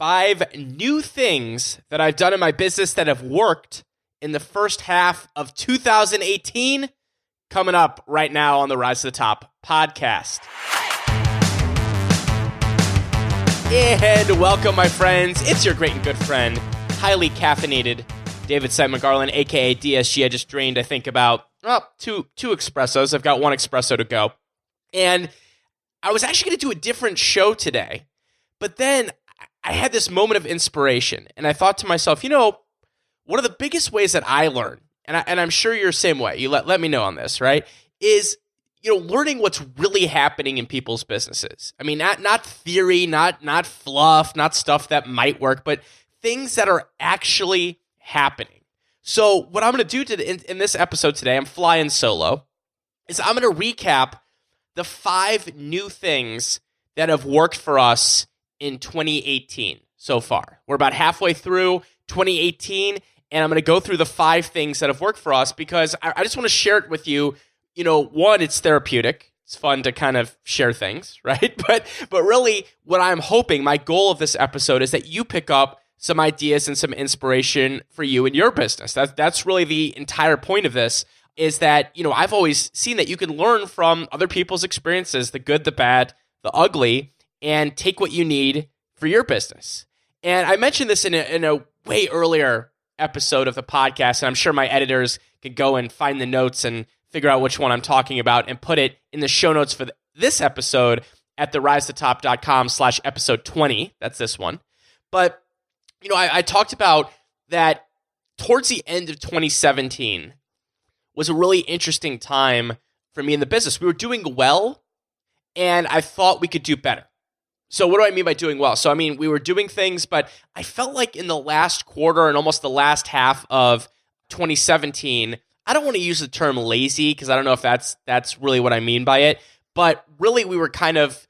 5 new things that I've done in my business that have worked in the first half of 2018, coming up right now on the Rise to the Top podcast. And welcome, my friends. It's your great and good friend, highly caffeinated David Siteman Garland, aka DSG. I just drained, I think, about two espressos. I've got 1 espresso to go. And I was actually going to do a different show today, but then I had this moment of inspiration, and I thought to myself, one of the biggest ways that I learn, and I'm sure you're the same way, you let me know on this, right, is learning what's really happening in people's businesses. I mean, not theory, not fluff, not stuff that might work, but things that are actually happening. So what I'm going to do in this episode today, I'm flying solo, is I'm going to recap the 5 new things that have worked for us in 2018 so far. We're about halfway through 2018, and I'm going to go through the 5 things that have worked for us because I just want to share it with you. One, it's therapeutic. It's fun to kind of share things, right? But really, what I'm hoping, my goal of this episode is that you pick up some ideas and some inspiration for you in your business. That's really the entire point of this, is that, I've always seen that you can learn from other people's experiences, the good, the bad, the ugly, and take what you need for your business. And I mentioned this in a way earlier episode of the podcast, and I'm sure my editors could go and find the notes and figure out which one I'm talking about and put it in the show notes for this episode at therisetotop.com/episode 20. That's this one. But, I talked about that towards the end of 2017 was a really interesting time for me in the business. We were doing well, and I thought we could do better. So what do I mean by doing well? So, we were doing things, but I felt like in the last quarter and almost the last half of 2017, I don't want to use the term lazy because I don't know if that's really what I mean by it, but really we were kind of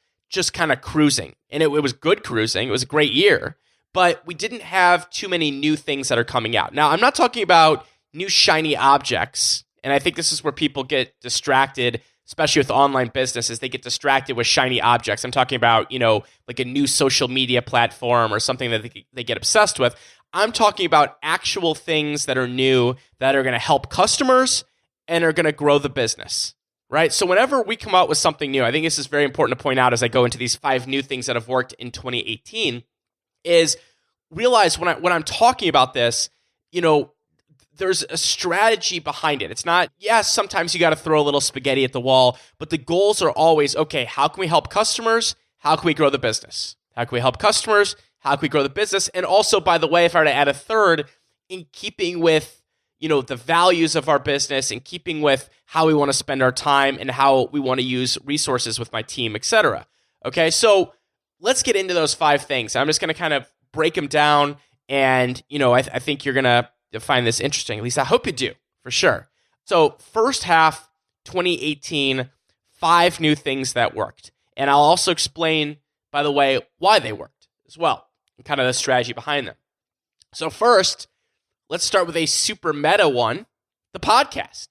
cruising, and it was good cruising. It was a great year, but we didn't have too many new things that are coming out. Now, I'm not talking about new shiny objects, and I think this is where people get distracted, especially with online businesses. They get distracted with shiny objects. I'm talking about, like a new social media platform or something that they get obsessed with. I'm talking about actual things that are new that are going to help customers and are going to grow the business, right? So whenever we come out with something new, I think this is very important to point out as I go into these 5 new things that have worked in 2018, is realize when I'm talking about this, there's a strategy behind it. It's not, sometimes you got to throw a little spaghetti at the wall, but the goals are always, okay, how can we help customers? How can we grow the business? How can we help customers? How can we grow the business? And also, by the way, if I were to add a third, in keeping with, the values of our business, in keeping with how we want to spend our time and how we want to use resources with my team, etc. Okay, so let's get into those 5 things. I'm just going to kind of break them down, and, I think you're going to find this interesting. At least I hope you do, for sure. So first half 2018, 5 new things that worked. And I'll also explain, by the way, why they worked as well, and kind of the strategy behind them. So first, let's start with a super meta one, the podcast,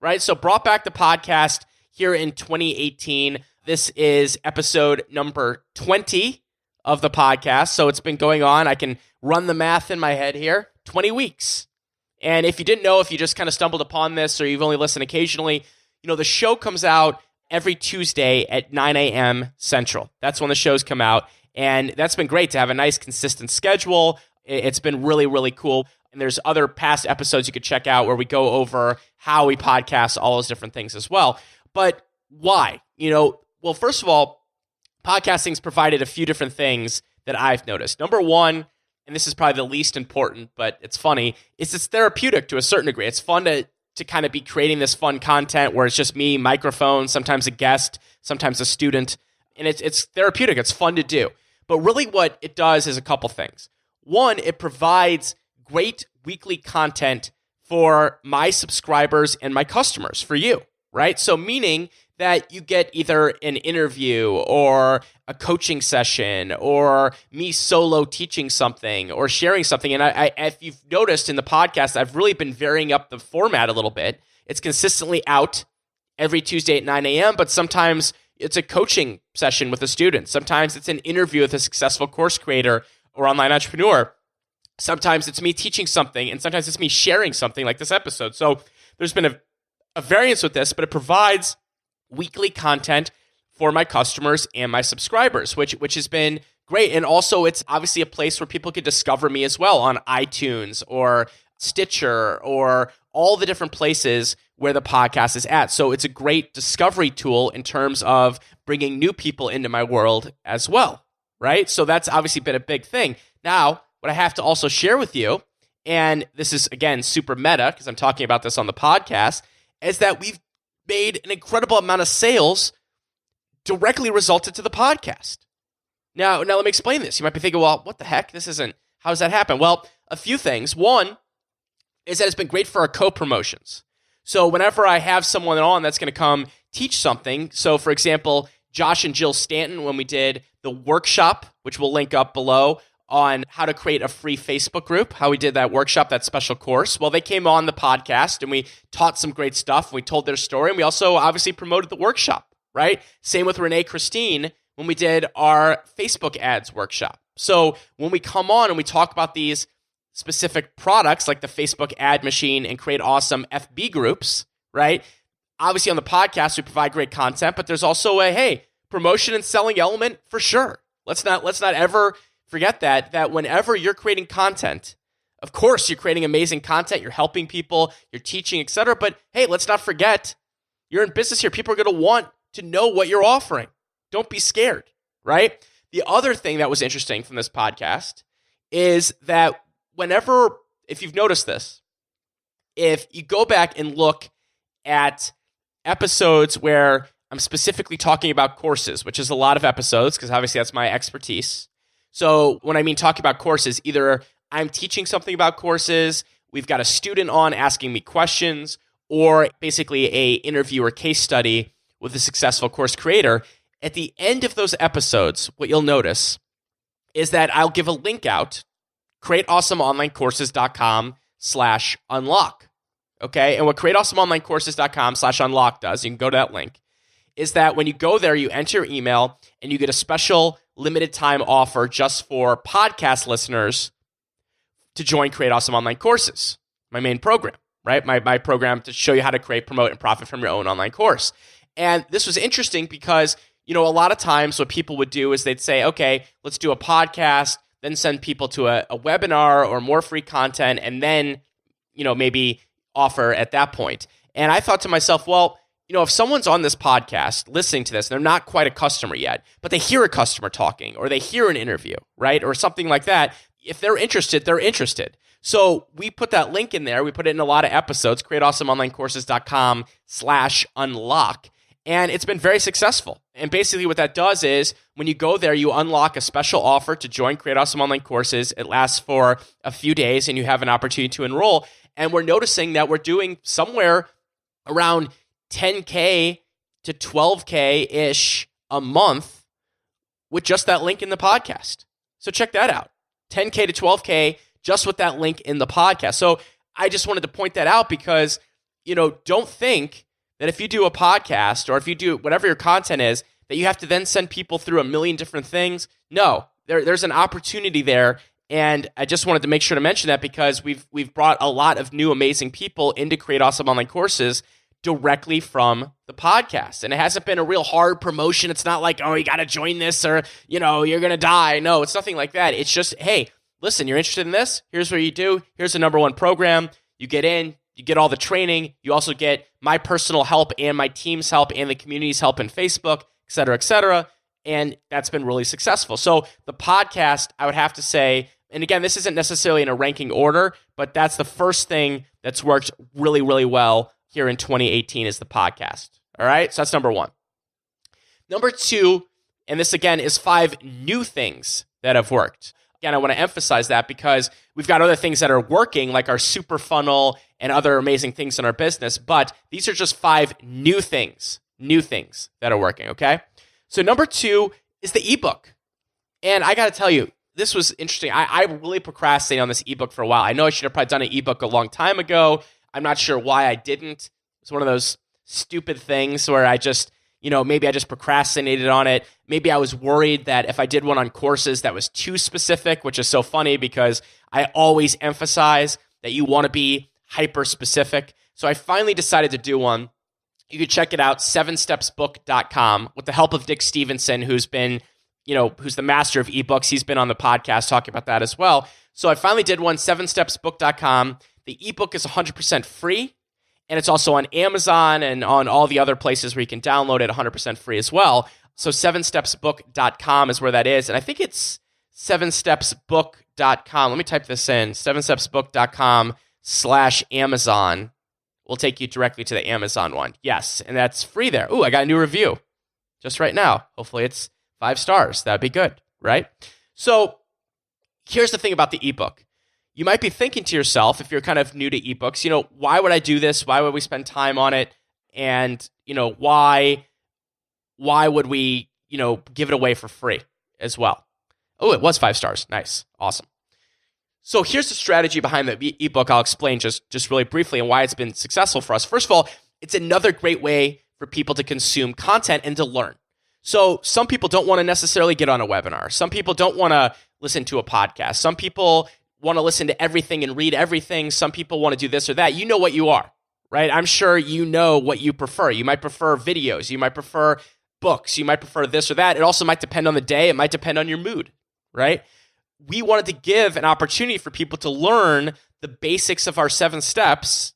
right? So brought back the podcast here in 2018. This is episode number 20 of the podcast. So it's been going on. I can run the math in my head here. 20 weeks. And if you didn't know, if you just kind of stumbled upon this or you've only listened occasionally, the show comes out every Tuesday at 9 a.m. Central. That's when the shows come out. And that's been great to have a nice consistent schedule. It's been really, really cool. And there's other past episodes you could check out where we go over how we podcast, all those different things as well. But why? Well, first of all, podcasting's provided a few different things that I've noticed. Number one, and this is probably the least important, but it's funny, is it's therapeutic to a certain degree. It's fun to kind of be creating this fun content where it's just me, microphone, sometimes a guest, sometimes a student, and it's therapeutic. It's fun to do. But really what it does is a couple things. One, it provides great weekly content for my subscribers and my customers, for you, right? So meaning that you get either an interview or a coaching session or me solo teaching something or sharing something. And I if you've noticed in the podcast, I've really been varying up the format a little bit. It's consistently out every Tuesday at 9 a.m., but sometimes it's a coaching session with a student. Sometimes it's an interview with a successful course creator or online entrepreneur. Sometimes it's me teaching something, and sometimes it's me sharing something like this episode. So there's been a variance with this, but it provides weekly content for my customers and my subscribers, which has been great. And also, it's obviously a place where people can discover me as well on iTunes or Stitcher or all the different places where the podcast is at. So it's a great discovery tool in terms of bringing new people into my world as well, right? So that's obviously been a big thing. Now, what I have to also share with you, and this is, again, super meta because I'm talking about this on the podcast, is that we've made an incredible amount of sales directly resulted to the podcast. Now let me explain this. You might be thinking, well, what the heck? How does that happen? Well, a few things. One is that it's been great for our co-promotions. So whenever I have someone on that's going to come teach something, so for example, Josh and Jill Stanton, when we did the workshop, which we'll link up below, on how to create a free Facebook group, how we did that workshop, that special course. Well, they came on the podcast and we taught some great stuff. We told their story and we also obviously promoted the workshop, right? Same with Renee Christine when we did our Facebook ads workshop. So when we come on and we talk about these specific products like the Facebook ad machine and create awesome FB groups, right? Obviously on the podcast, we provide great content, but there's also a, promotion and selling element for sure. Let's not ever forget that whenever you're creating content, of course, you're creating amazing content, you're helping people, you're teaching, etc. But hey, let's not forget, you're in business here. People are going to want to know what you're offering. Don't be scared, right? The other thing that was interesting from this podcast is that if you've noticed this, if you go back and look at episodes where I'm specifically talking about courses, which is a lot of episodes, because obviously that's my expertise. So when I mean talking about courses, either I'm teaching something about courses, we've got a student on asking me questions, or basically a interview or case study with a successful course creator. At the end of those episodes, what you'll notice is that I'll give a link out, createawesomeonlinecourses.com/unlock. Okay, and what createawesomeonlinecourses.com/unlock does, you can go to that link, is that when you go there, you enter your email and you get a special limited time offer just for podcast listeners to join Create Awesome Online Courses, my main program, right? My program to show you how to create, promote, and profit from your own online course. And this was interesting because, a lot of times what people would do is they'd say, okay, let's do a podcast, then send people to a webinar or more free content, and then, maybe offer at that point. And I thought to myself, well, if someone's on this podcast listening to this, and they're not quite a customer yet, but they hear a customer talking, or they hear an interview, right? Or something like that. If they're interested, they're interested. So we put that link in there. We put it in a lot of episodes, createawesomeonlinecourses.com/unlock. And it's been very successful. And basically what that does is when you go there, you unlock a special offer to join Create Awesome Online Courses. It lasts for a few days and you have an opportunity to enroll. And we're noticing that we're doing somewhere around 10K to 12K-ish a month with just that link in the podcast. So check that out. 10K to 12K just with that link in the podcast. So I just wanted to point that out because, don't think that if you do a podcast or if you do whatever your content is, that you have to then send people through a million different things. No, there's an opportunity there. And I just wanted to make sure to mention that because we've brought a lot of new amazing people into Create Awesome Online Courses directly from the podcast. And it hasn't been a real hard promotion. It's not like, oh, you got to join this or, you're going to die. No, it's nothing like that. It's just, hey, listen, you're interested in this? Here's what you do. Here's the #1 program. You get in, you get all the training. You also get my personal help and my team's help and the community's help in Facebook, et cetera, et cetera. And that's been really successful. So the podcast, I would have to say, and again, this isn't necessarily in a ranking order, but that's the first thing that's worked really, really well here in 2018 is the podcast. All right, so that's #1. #2, and this again is 5 new things that have worked. Again, I want to emphasize that because we've got other things that are working, like our super funnel and other amazing things in our business, but these are just 5 new things that are working, okay? So #2 is the ebook. And I got to tell you, this was interesting. I really procrastinated on this ebook for a while. I know I should have probably done an ebook a long time ago. I'm not sure why I didn't. It's one of those stupid things where I just maybe I just procrastinated on it. Maybe I was worried that if I did one on courses that was too specific, which is so funny because I always emphasize that you want to be hyper specific. So I finally decided to do one. You can check it out, 7stepsbook.com, with the help of Dick Stevenson, who's been, who's the master of ebooks. He's been on the podcast talking about that as well. So I finally did one, 7stepsbook.com. The ebook is 100% free, and it's also on Amazon and on all the other places where you can download it 100% free as well. So 7stepsbook.com is where that is. And I think it's 7stepsbook.com. Let me type this in, 7stepsbook.com/Amazon. Will take you directly to the Amazon one. Yes, and that's free there. Ooh, I got a new review just right now. Hopefully it's 5 stars. That'd be good, right? So here's the thing about the ebook. You might be thinking to yourself, if you're kind of new to ebooks, why would I do this? Why would we spend time on it? And, why would we, give it away for free as well? Oh, it was 5 stars. Nice. Awesome. So here's the strategy behind the ebook. I'll explain just really briefly and why it's been successful for us. First of all, it's another great way for people to consume content and to learn. So some people don't want to necessarily get on a webinar. Some people don't want to listen to a podcast. Some people want to listen to everything and read everything. Some people want to do this or that. You know what you are, right? I'm sure you know what you prefer. You might prefer videos. You might prefer books. You might prefer this or that. It also might depend on the day. It might depend on your mood, right? We wanted to give an opportunity for people to learn the basics of our 7 steps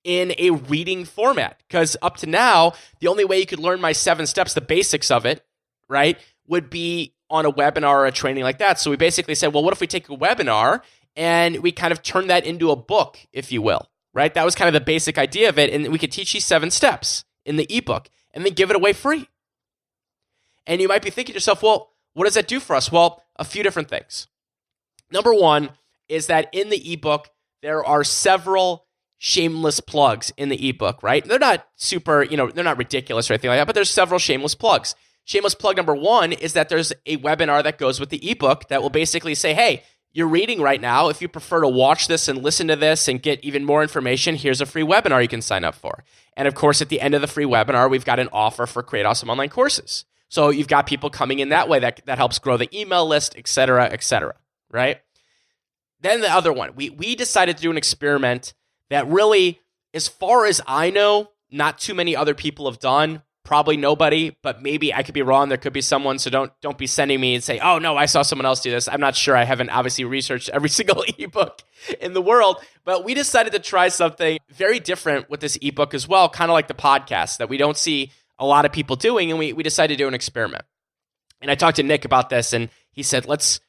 in a reading format. Because up to now, the only way you could learn my 7 steps, the basics of it, right, would be on a webinar or a training like that. So we basically said, well, what if we take a webinar and we kind of turn that into a book, if you will, right? That was kind of the basic idea of it. And we could teach these 7 steps in the ebook and then give it away free. And you might be thinking to yourself, well, what does that do for us? Well, a few different things. Number one is that in the ebook, there are several shameless plugs in the ebook, right? They're not super, they're not ridiculous or anything like that, but there's several shameless plugs. Shameless plug number one is that there's a webinar that goes with the ebook that will basically say, hey, you're reading right now. If you prefer to watch this and listen to this and get even more information, here's a free webinar you can sign up for. And of course, at the end of the free webinar, we've got an offer for Create Awesome Online Courses. So you've got people coming in that way that helps grow the email list, et cetera, right? Then the other one, we decided to do an experiment that really, as far as I know, not too many other people have done. Probably nobody, but maybe I could be wrong. There could be someone, so don't be sending me and say, oh no, I saw someone else do this. I'm not sure. I haven't obviously researched every single ebook in the world, but we decided to try something very different with this ebook as well, kind of like the podcast that we don't see a lot of people doing, and we decided to do an experiment. And I talked to Nick about this, and he said, let's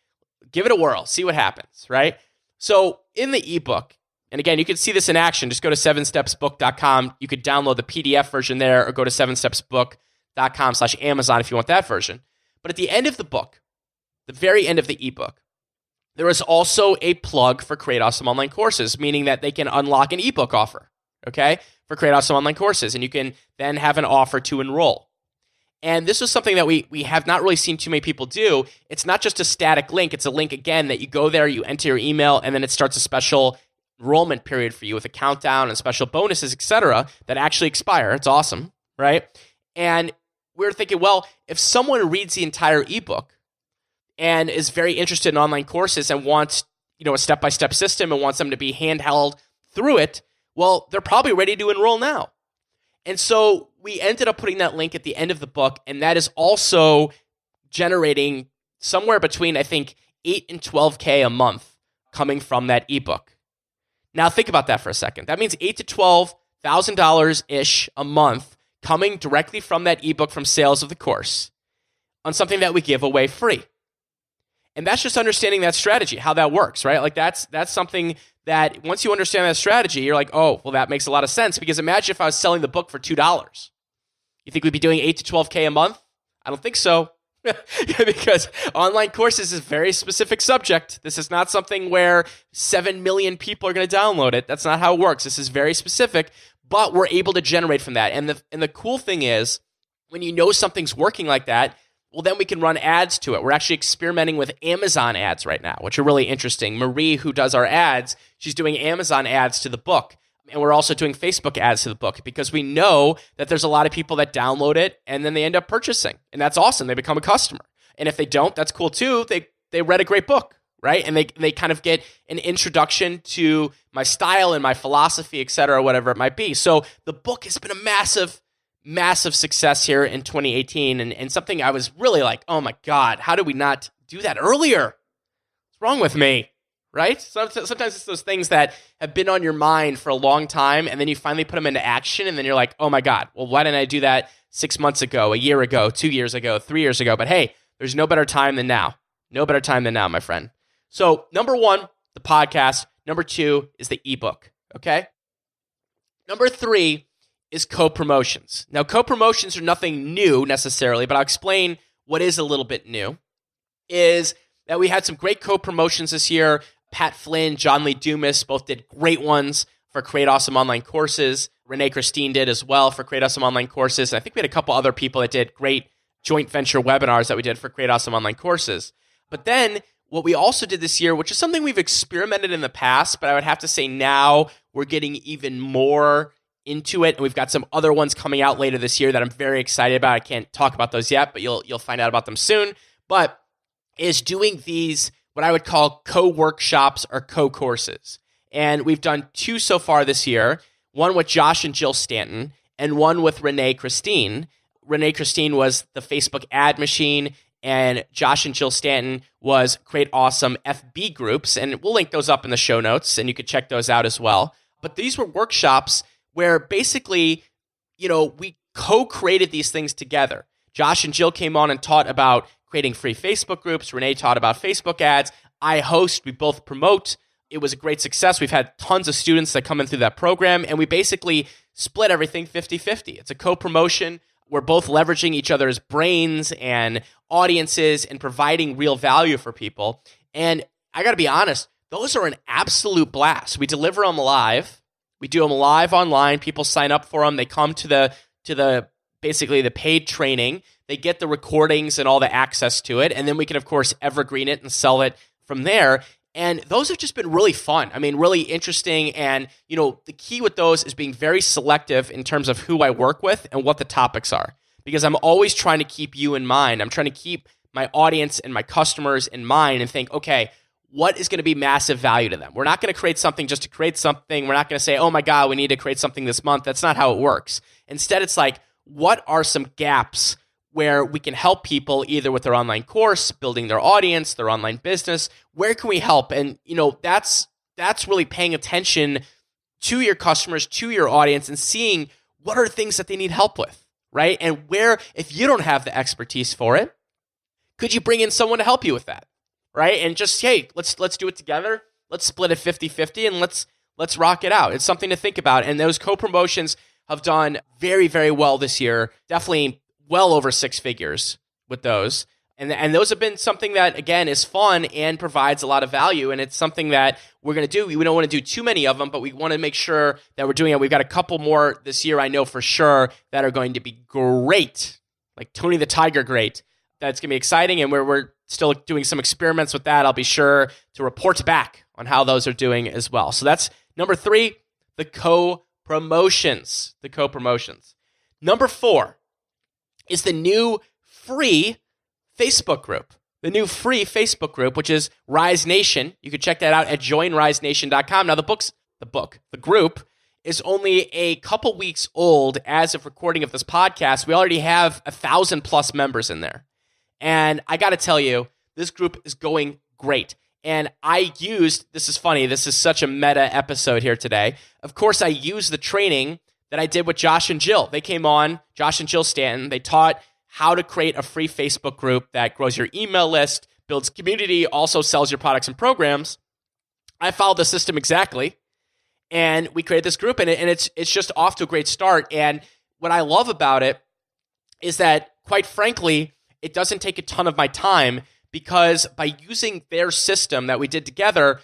give it a whirl, see what happens, right? So in the ebook, and again, you can see this in action. Just go to 7stepsbook.com. You could download the PDF version there or go to 7stepsbook.com/Amazon if you want that version. But at the end of the book, the very end of the ebook, there is also a plug for Create Awesome Online Courses, meaning that they can unlock an ebook offer, okay, for Create Awesome Online Courses. And you can then have an offer to enroll. And this is something that we have not really seen too many people do. It's not just a static link. It's a link, again, that you go there, you enter your email, and then it starts a special enrollment period for you with a countdown and special bonuses, etc., that actually expire. It's awesome, right? And we're thinking, well, if someone reads the entire ebook and is very interested in online courses and wants, a step-by-step system and wants them to be handheld through it, well, they're probably ready to enroll now. And so we ended up putting that link at the end of the book, and that is also generating somewhere between, I think, $8,000 and $12,000 a month coming from that ebook. Now think about that for a second. That means $8,000 to $12,000-ish a month coming directly from that ebook from sales of the course on something that we give away free. And that's just understanding that strategy, how that works, right? Like that's something that once you understand that strategy, you're like, oh, well, that makes a lot of sense. Because imagine if I was selling the book for $2. You think we'd be doing $8,000 to $12,000 a month? I don't think so. Because online courses is a very specific subject. This is not something where 7 million people are going to download it. That's not how it works. This is very specific, but we're able to generate from that. And the cool thing is, when you know something's working like that, well, then we can run ads to it. We're actually experimenting with Amazon ads right now, which are really interesting. Marie, who does our ads, she's doing Amazon ads to the book. And we're also doing Facebook ads to the book because we know that there's a lot of people that download it and then they end up purchasing. And that's awesome. They become a customer. And if they don't, that's cool too. They read a great book, right? And they kind of get an introduction to my style and my philosophy, et cetera, whatever it might be. So the book has been a massive, massive success here in 2018 and something I was really like, oh my God, how did we not do that earlier? What's wrong with me? Right? Sometimes it's those things that have been on your mind for a long time, and then you finally put them into action, and then you're like, oh my God, well, why didn't I do that 6 months ago, a year ago, 2 years ago, 3 years ago? But hey, there's no better time than now. No better time than now, my friend. So number 1, the podcast. Number 2 is the ebook, okay? Number 3 is co-promotions. Now, co-promotions are nothing new necessarily, but I'll explain what is a little bit new, is that we had some great co-promotions this year. Pat Flynn, John Lee Dumas both did great ones for Create Awesome Online Courses. Renee Christine did as well for Create Awesome Online Courses. And I think we had a couple other people that did great joint venture webinars that we did for Create Awesome Online Courses. But then what we also did this year, which is something we've experimented in the past, but I would have to say now we're getting even more into it. And we've got some other ones coming out later this year that I'm very excited about. I can't talk about those yet, but you'll find out about them soon. But is doing these what I would call co-workshops or co-courses. And we've done 2 so far this year, one with Josh and Jill Stanton and one with Renee Christine. Renee Christine was the Facebook ad machine, and Josh and Jill Stanton was Create Awesome FB groups. And we'll link those up in the show notes, and you could check those out as well. But these were workshops where basically, we co-created these things together. Josh and Jill came on and taught about creating free Facebook groups. Renee taught about Facebook ads. I host. We both promote. It was a great success. We've had tons of students that come in through that program, and we basically split everything 50-50. It's a co-promotion. We're both leveraging each other's brains and audiences and providing real value for people. And I got to be honest, those are an absolute blast. We deliver them live. We do them live online. People sign up for them. They come to the basically the paid training. They get the recordings and all the access to it. And then we can, of course, evergreen it and sell it from there. And those have just been really fun. I mean, really interesting. And, the key with those is being very selective in terms of who I work with and what the topics are. Because I'm always trying to keep you in mind. I'm trying to keep my audience and my customers in mind and think, okay, what is going to be massive value to them? We're not going to create something just to create something. We're not going to say, oh my God, we need to create something this month. That's not how it works. Instead, it's like, what are some gaps where we can help people either with their online course, building their audience, their online business? Where can we help? And, that's really paying attention to your customers, to your audience, and seeing what are things that they need help with, right? And where, if you don't have the expertise for it, could you bring in someone to help you with that, right? And just, hey, let's do it together. Let's split it 50-50 and let's rock it out. It's something to think about. And those co-promotions have done very, very well this year. Definitely well over 6 figures with those. And those have been something that, again, is fun and provides a lot of value. And it's something that we're going to do. We don't want to do too many of them, but we want to make sure that we're doing it. We've got a couple more this year, I know for sure, that are going to be great, like Tony the Tiger great. That's going to be exciting. And we're still doing some experiments with that. I'll be sure to report back on how those are doing as well. So that's number 3, the co-promotions. Number 4 is the new free Facebook group. The new free Facebook group, which is Rise Nation. You can check that out at joinrisenation.com. Now, the group is only a couple weeks old as of recording of this podcast. We already have 1,000+ members in there. And I got to tell you, this group is going great. And this is funny, this is such a meta episode here today. Of course, I used the training that I did with Josh and Jill. They came on, Josh and Jill Stanton. They taught how to create a free Facebook group that grows your email list, builds community, also sells your products and programs. I followed the system exactly, and we created this group, and it's just off to a great start. And what I love about it is that, quite frankly, it doesn't take a ton of my time, because by using their system that we did together,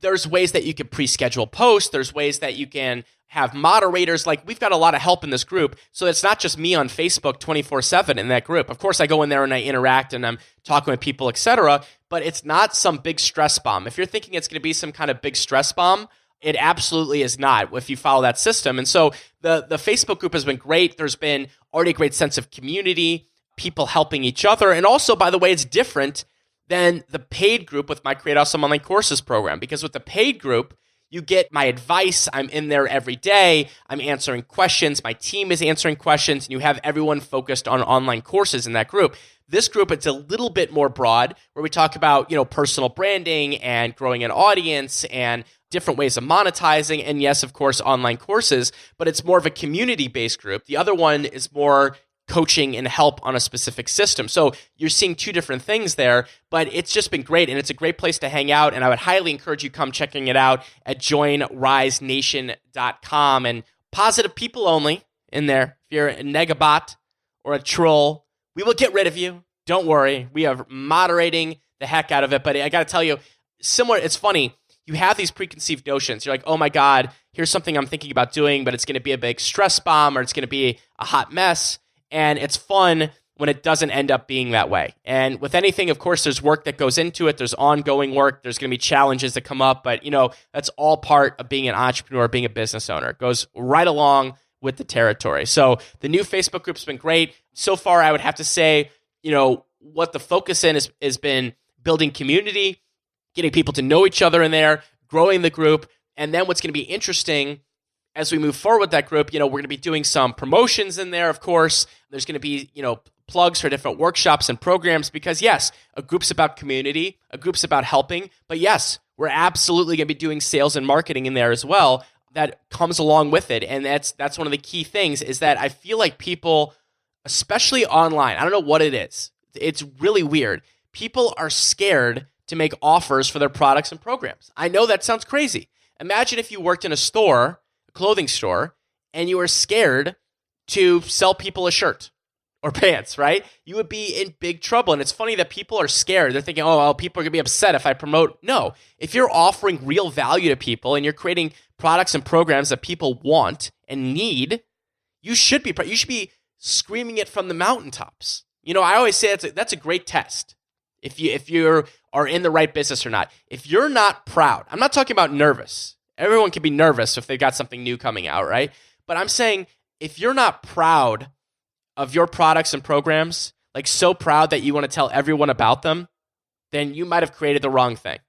there's ways that you can pre-schedule posts. There's ways that you can have moderators. Like, we've got a lot of help in this group. So it's not just me on Facebook 24/7 in that group. Of course, I go in there and I interact and I'm talking with people, etc. But it's not some big stress bomb. If you're thinking it's going to be some kind of big stress bomb, It absolutely is not if you follow that system. And so the Facebook group has been great. There's been already a great sense of community, people helping each other. And also, by the way, it's different than the paid group with my Create Awesome Online Courses program, because with the paid group, you get my advice. I'm in there every day. I'm answering questions. My team is answering questions, and you have everyone focused on online courses in that group. This group, it's a little bit more broad, where we talk about, personal branding and growing an audience and different ways of monetizing, and yes, of course, online courses, but it's more of a community-based group. The other one is more coaching and help on a specific system. So you're seeing two different things there, but it's just been great, and it's a great place to hang out, and I would highly encourage you come checking it out at joinrisenation.com, and positive people only in there. If you're a negabot or a troll, we will get rid of you. Don't worry. We are moderating the heck out of it, but I got to tell you, it's funny. You have these preconceived notions. You're like, oh my God, here's something I'm thinking about doing, but it's going to be a big stress bomb or it's going to be a hot mess. And it's fun when it doesn't end up being that way. And with anything, of course, there's work that goes into it. There's ongoing work. There's going to be challenges that come up. But, that's all part of being an entrepreneur, being a business owner. It goes right along with the territory. So the new Facebook group's been great. So far, I would have to say, what the focus in has been building community, getting people to know each other in there, growing the group. And then what's going to be interesting as we move forward with that group, we're going to be doing some promotions in there, of course. There's going to be, plugs for different workshops and programs because, yes, a group's about community, a group's about helping. But yes, we're absolutely going to be doing sales and marketing in there as well. That comes along with it. And that's one of the key things is that I feel like people, especially online, I don't know what it is. It's really weird. People are scared to make offers for their products and programs. I know that sounds crazy. Imagine if you worked in a store, a clothing store, and you were scared to sell people a shirt or pants, right? You would be in big trouble. And it's funny that people are scared. They're thinking, oh, well, people are going to be upset if I promote. No, if you're offering real value to people and you're creating products and programs that people want and need, you should be screaming it from the mountaintops. I always say that's a great test. If you are in the right business or not. If you're not proud, I'm not talking about nervous. Everyone can be nervous if they've got something new coming out, right? But I'm saying if you're not proud of your products and programs, like so proud that you want to tell everyone about them, then you might have created the wrong thing.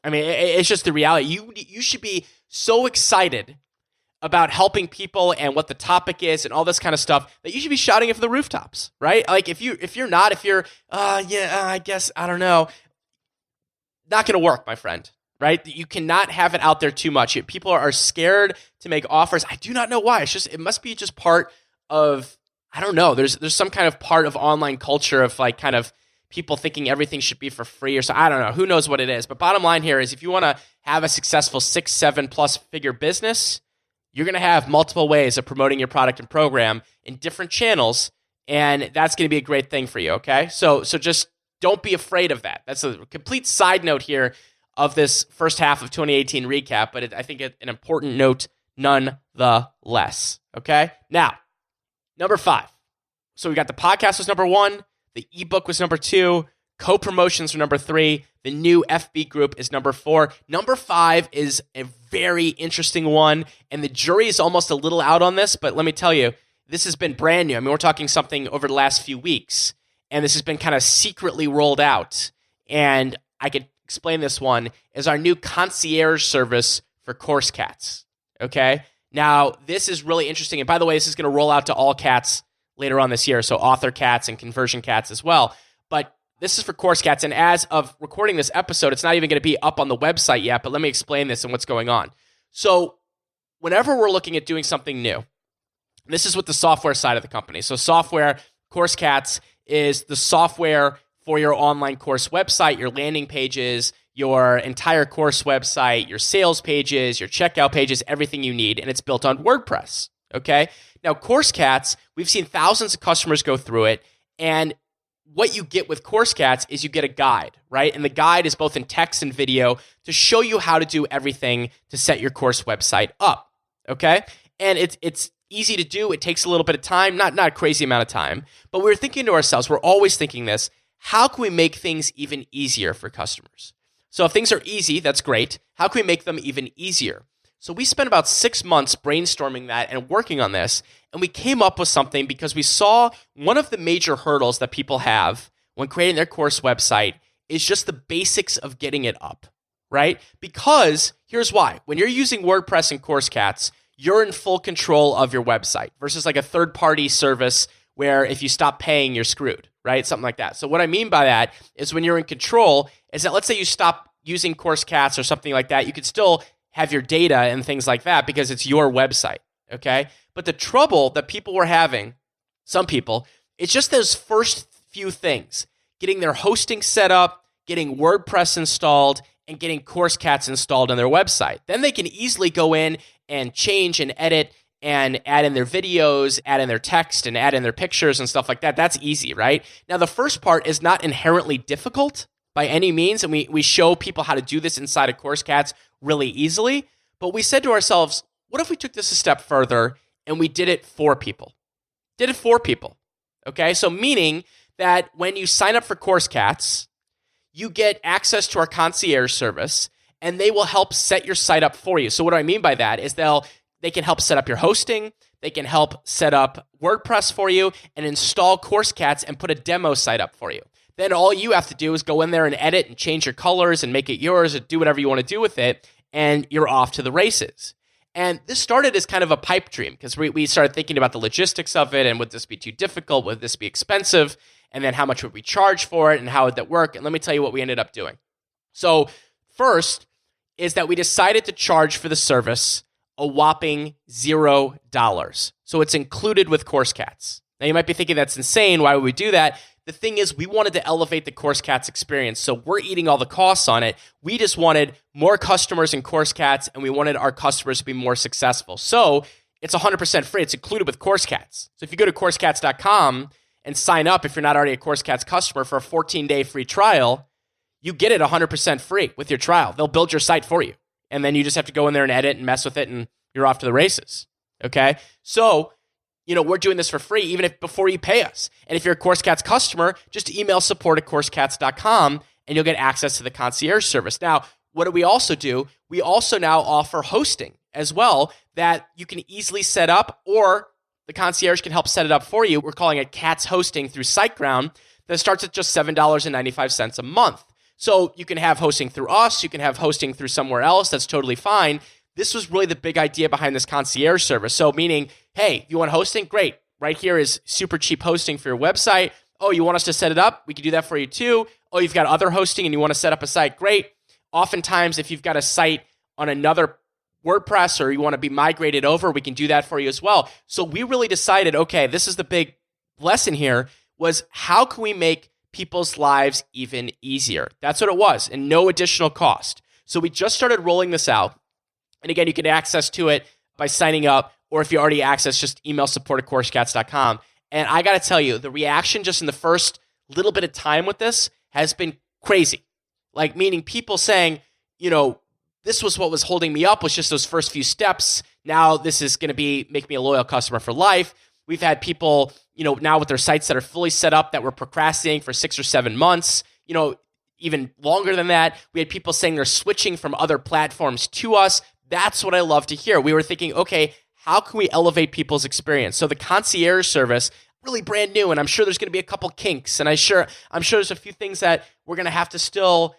I mean, it's just the reality. You should be so excited about helping people and what the topic is and all this kind of stuff that you should be shouting it from the rooftops, right? Like I guess, I don't know, not going to work, my friend, right? You cannot have it out there too much. People are scared to make offers. I do not know why. It must be just part of, I don't know. There's some kind of part of online culture of like kind of people thinking everything should be for free or so. I don't know. Who knows what it is? But bottom line here is if you want to have a successful 6-7+ figure business, you're going to have multiple ways of promoting your product and program in different channels, and that's going to be a great thing for you, okay? So just don't be afraid of that. That's a complete side note here of this first half of 2018 recap, but I think an important note nonetheless, okay? Now, number 5. So we got the podcast was number 1, the ebook was number 2, co-promotions were number 3, the new FB group is number 4. Number 5 is a very interesting one, and the jury is almost a little out on this, but let me tell you, this has been brand new. I mean, we're talking something over the last few weeks, and this has been kind of secretly rolled out, and I could explain this one as our new concierge service for Course Cats, okay? Now, this is really interesting, and by the way, this is going to roll out to all cats later on this year, so author cats and conversion cats as well, but this is for Course Cats, and as of recording this episode, it's not even going to be up on the website yet, but let me explain this and what's going on. So whenever we're looking at doing something new, this is with the software side of the company. So software, Course Cats is the software for your online course website, your landing pages, your entire course website, your sales pages, your checkout pages, everything you need, and it's built on WordPress, okay? Now, Course Cats, we've seen thousands of customers go through it, and what you get with Course Cats is you get a guide, right? And the guide is both in text and video to show you how to do everything to set your course website up, okay? And it's easy to do. It takes a little bit of time, not a crazy amount of time, but we're thinking to ourselves, we're always thinking this, how can we make things even easier for customers? So if things are easy, that's great. How can we make them even easier? So we spent about 6 months brainstorming that and working on this, and we came up with something because we saw one of the major hurdles that people have when creating their course website is just the basics of getting it up, right? Because here's why. When you're using WordPress and CourseCats, you're in full control of your website versus like a third-party service where if you stop paying, you're screwed, right? Something like that. So what I mean by that is when you're in control is that let's say you stop using CourseCats or something like that, you could still have your data and things like that because it's your website, okay? But the trouble that people were having, some people, it's just those first few things, getting their hosting set up, getting WordPress installed, and getting CourseCats installed on their website. Then they can easily go in and change and edit and add in their videos, add in their text, and add in their pictures and stuff like that. That's easy, right? Now, the first part is not inherently difficult by any means, and we show people how to do this inside of CourseCats really easily. But we said to ourselves, what if we took this a step further and we did it for people? Did it for people, okay? So meaning that when you sign up for CourseCats, you get access to our concierge service, and they will help set your site up for you. So what do I mean by that is they can help set up your hosting, they can help set up WordPress for you, and install CourseCats and put a demo site up for you. Then all you have to do is go in there and edit and change your colors and make it yours or do whatever you want to do with it, and you're off to the races. And this started as kind of a pipe dream because we started thinking about the logistics of it and would this be too difficult? Would this be expensive? And then how much would we charge for it and how would that work? And let me tell you what we ended up doing. So first is that we decided to charge for the service a whopping $0. So it's included with CourseCats. Now you might be thinking that's insane. Why would we do that? The thing is, we wanted to elevate the CourseCats experience, so we're eating all the costs on it. We just wanted more customers in CourseCats, and we wanted our customers to be more successful. So it's 100% free. It's included with CourseCats. So if you go to CourseCats.com and sign up, if you're not already a CourseCats customer, for a 14-day free trial, you get it 100% free with your trial. They'll build your site for you, and then you just have to go in there and edit and mess with it, and you're off to the races, okay? So we're doing this for free even if before you pay us. And if you're a CourseCats customer, just email support@CourseCats.com and you'll get access to the concierge service. Now, what do? We also now offer hosting as well that you can easily set up, or the concierge can help set it up for you. We're calling it Cats Hosting through SiteGround that starts at just $7.95 a month. So you can have hosting through us, you can have hosting through somewhere else, that's totally fine. This was really the big idea behind this concierge service. So meaning, hey, if you want hosting? Great. Right here is super cheap hosting for your website. Oh, you want us to set it up? We can do that for you too. Oh, you've got other hosting and you want to set up a site? Great. Oftentimes, if you've got a site on another WordPress or you want to be migrated over, we can do that for you as well. So we really decided, okay, this is the big lesson here, was how can we make people's lives even easier? That's what it was, and no additional cost. So we just started rolling this out. And again, you can access to it by signing up, or if you already access, just email support@CourseCats.com. And I got to tell you, the reaction just in the first little bit of time with this has been crazy. Like, meaning people saying, this was what was holding me up, was just those first few steps. Now this is going to make me a loyal customer for life. We've had people, now with their sites that are fully set up that were procrastinating for 6 or 7 months, even longer than that. We had people saying they're switching from other platforms to us. That's what I love to hear. We were thinking, okay, how can we elevate people's experience? So the concierge service, really brand new, and I'm sure there's going to be a couple kinks, and I'm sure there's a few things that we're going to have to still,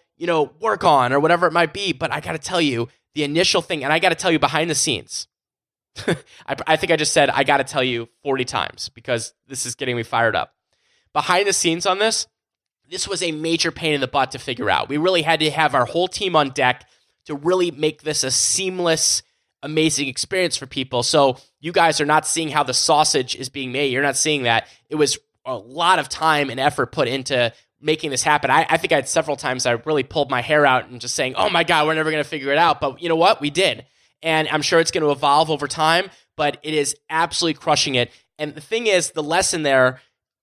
work on or whatever it might be. But I got to tell you, the initial thing, and I got to tell you behind the scenes, I think I just said I got to tell you 40 times because this is getting me fired up. Behind the scenes on this was a major pain in the butt to figure out. We really had to have our whole team on deck to really make this a seamless, amazing experience for people. So you guys are not seeing how the sausage is being made. You're not seeing that. It was a lot of time and effort put into making this happen. I think I had several times I really pulled my hair out and just saying, oh my God, we're never going to figure it out. But you know what? We did. And I'm sure it's going to evolve over time, but it is absolutely crushing it. And the thing is, the lesson there,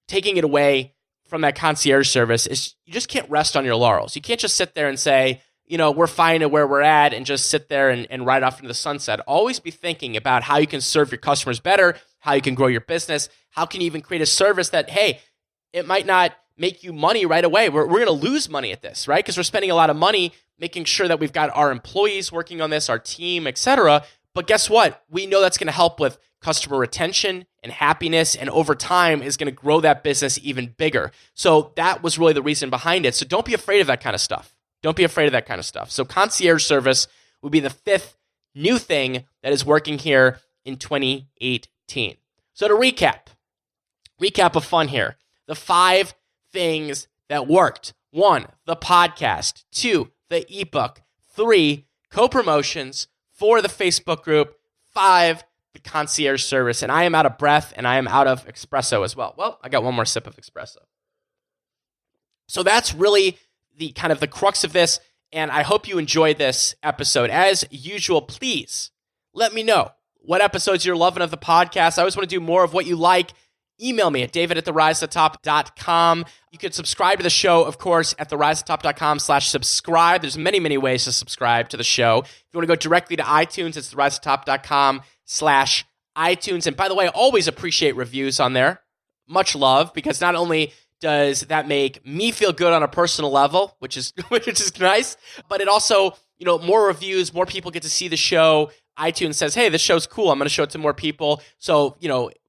taking it away from that concierge service, is you just can't rest on your laurels. You can't just sit there and say, we're fine at where we're at and just sit there and ride off into the sunset. Always be thinking about how you can serve your customers better, how you can grow your business, how can you even create a service that, hey, it might not make you money right away. We're going to lose money at this, right? Because we're spending a lot of money making sure that we've got our employees working on this, our team, etc. But guess what? We know that's going to help with customer retention and happiness, and over time is going to grow that business even bigger. So that was really the reason behind it. So don't be afraid of that kind of stuff. Don't be afraid of that kind of stuff. So concierge service would be the fifth new thing that is working here in 2018. So to recap of fun here. The 5 things that worked. 1, the podcast. 2, the ebook. 3, co-promotions. 4, the Facebook group. 5, the concierge service. And I am out of breath, and I am out of espresso as well. Well, I got one more sip of espresso. So that's really the kind of the crux of this, and I hope you enjoyed this episode. As usual, please let me know what episodes you're loving of the podcast. I always want to do more of what you like. Email me at david@therisetotop.com. You can subscribe to the show, of course, at therisetotop.com/subscribe. There's many, many ways to subscribe to the show. If you want to go directly to iTunes, it's therisetotop.com/iTunes. And by the way, I always appreciate reviews on there. Much love, because not only does that make me feel good on a personal level, which is nice, but it also, more reviews, more people get to see the show. iTunes says, hey, this show's cool. I'm going to show it to more people. So,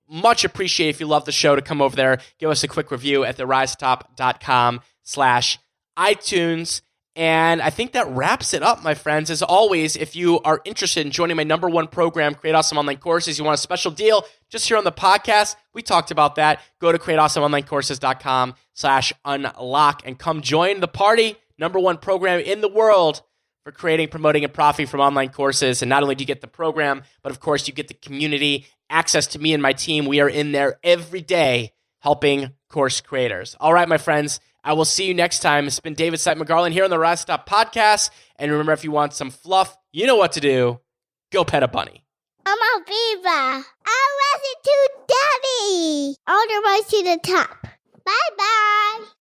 much appreciate if you love the show to come over there, give us a quick review at therisetotop.com/iTunes. And I think that wraps it up, my friends. As always, if you are interested in joining my #1 program, Create Awesome Online Courses, you want a special deal just here on the podcast, we talked about that. Go to createawesomeonlinecourses.com/unlock and come join the party. #1 program in the world for creating, promoting, and profiting from online courses. And not only do you get the program, but of course you get the community, access to me and my team. We are in there every day helping course creators. All right, my friends, I will see you next time. It's been David Siteman Garland here on the Rise to Top podcast. And remember, if you want some fluff, you know what to do. Go pet a bunny. I'm a beaver. I was it to Daddy. All the way to the top. Bye-bye.